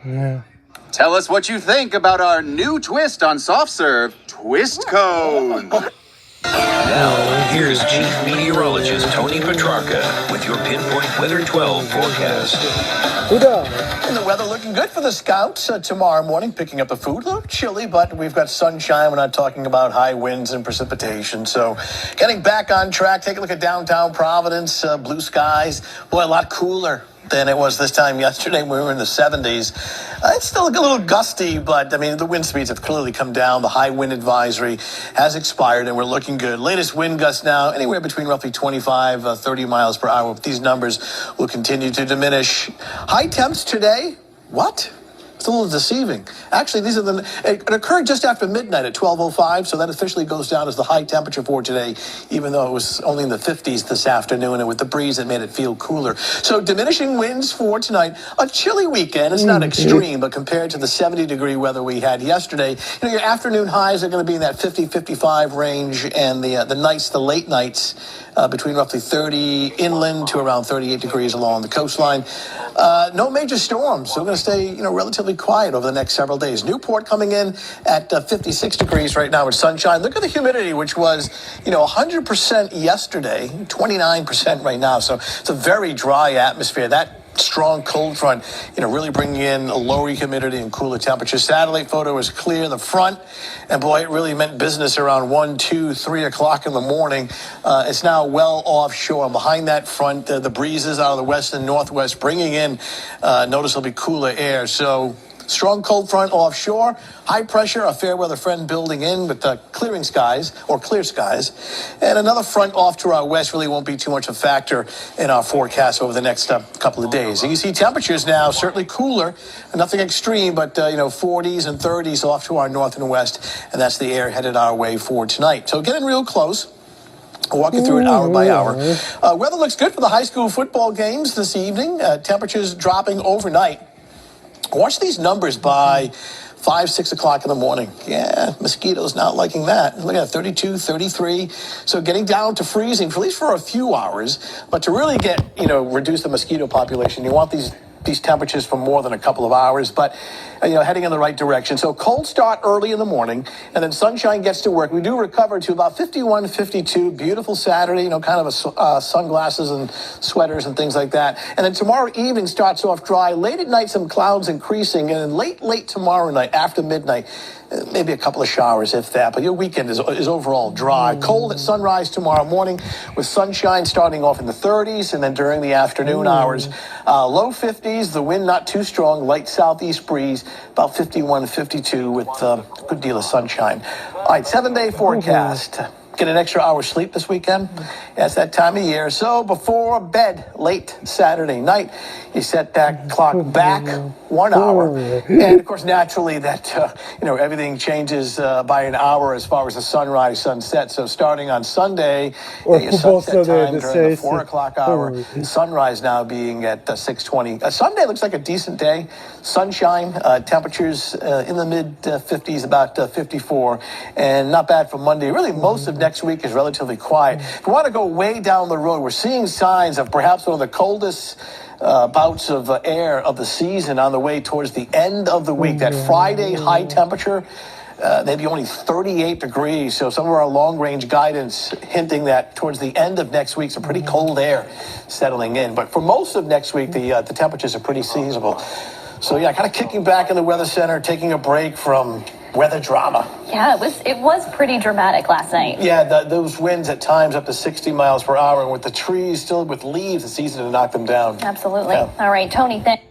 Yeah. Tell us what you think about our new twist on soft serve, Twist Cone. Now, here's Chief Meteorologist Tony Petrarca with your Pinpoint Weather 12 forecast. And the weather looking good for the Scouts tomorrow morning, picking up the food. A little chilly, but we've got sunshine. We're not talking about high winds and precipitation. So getting back on track. Take a look at downtown Providence, blue skies. Boy, a lot cooler than it was this time yesterday. We were in the 70s. It's still a little gusty, but I mean, the wind speeds have clearly come down. The high wind advisory has expired, and we're looking good. Latest wind gusts now anywhere between roughly 25, 30 miles per hour. These numbers will continue to diminish. High temps today, what? It's a little deceiving. Actually, it occurred just after midnight at 12:05, so that officially goes down as the high temperature for today, even though it was only in the 50s this afternoon, and with the breeze, it made it feel cooler. So diminishing winds for tonight. A chilly weekend. It's not extreme, but compared to the 70-degree weather we had yesterday, your afternoon highs are going to be in that 50, 55 range, and the nights, the late nights, between roughly 30 inland to around 38 degrees along the coastline. No major storms. So we're going to stay, relatively quiet over the next several days. Newport coming in at 56 degrees right now with sunshine. Look at the humidity, which was, 100% yesterday, 29% right now. So it's a very dry atmosphere. That strong cold front, really bringing in a lower humidity and cooler temperatures. Satellite photo is clear in the front, and boy, it really meant business around 1, 2, 3 o'clock in the morning. It's now well offshore. Behind that front, the breezes out of the west and northwest bringing in noticeably cooler air. So strong cold front offshore, high pressure, a fair weather friend building in with clearing skies or clear skies. And another front off to our west really won't be too much a factor in our forecast over the next couple of days. You can see temperatures now certainly cooler, nothing extreme, but 40s and 30s off to our north and west. And that's the air headed our way for tonight. So getting real close. I'll walk you through it hour by hour. Weather looks good for the high school football games this evening. Temperatures dropping overnight. Watch these numbers by 5, 6 o'clock in the morning. Yeah, mosquitoes not liking that. Look at 32, 33. So getting down to freezing, for at least for a few hours. But to really reduce the mosquito population, you want these temperatures for more than a couple of hours, but heading in the right direction. So cold start early in the morning, and then sunshine gets to work. We do recover to about 51, 52. Beautiful Saturday, kind of sunglasses and sweaters and things like that. And then tomorrow evening starts off dry. Late at night, some clouds increasing, and then late tomorrow night, after midnight, maybe a couple of showers, if that. But your weekend is overall dry. Cold at sunrise tomorrow morning, with sunshine starting off in the 30s, and then during the afternoon hours, low 50s, the wind not too strong, light southeast breeze, about 51, 52 with a good deal of sunshine. All right, 7-day forecast. Get an extra hour's sleep this weekend. Yeah, it's that time of year. So before bed, late Saturday night, you set that clock back 1 hour. And of course, naturally, that everything changes by an hour as far as the sunrise, sunset. So starting on Sunday, your sunset time during the 4 o'clock hour. Sunrise now being at 6:20. Sunday looks like a decent day. Sunshine, temperatures in the mid 50s, about 54, and not bad for Monday. Really, most of next week is relatively quiet. If you want to go way down the road, we're seeing signs of perhaps one of the coldest bouts of air of the season on the way towards the end of the week. That Friday high temperature, maybe only 38 degrees. So some of our long-range guidance hinting that towards the end of next week, some pretty cold air settling in. But for most of next week, the temperatures are pretty seasonable. So yeah, kind of kicking back in the weather center, taking a break from weather drama. Yeah, it was pretty dramatic last night. Yeah, those winds at times up to 60 miles per hour, and with the trees still with leaves, it's easy to knock them down. Absolutely. Yeah. All right, Tony, thanks.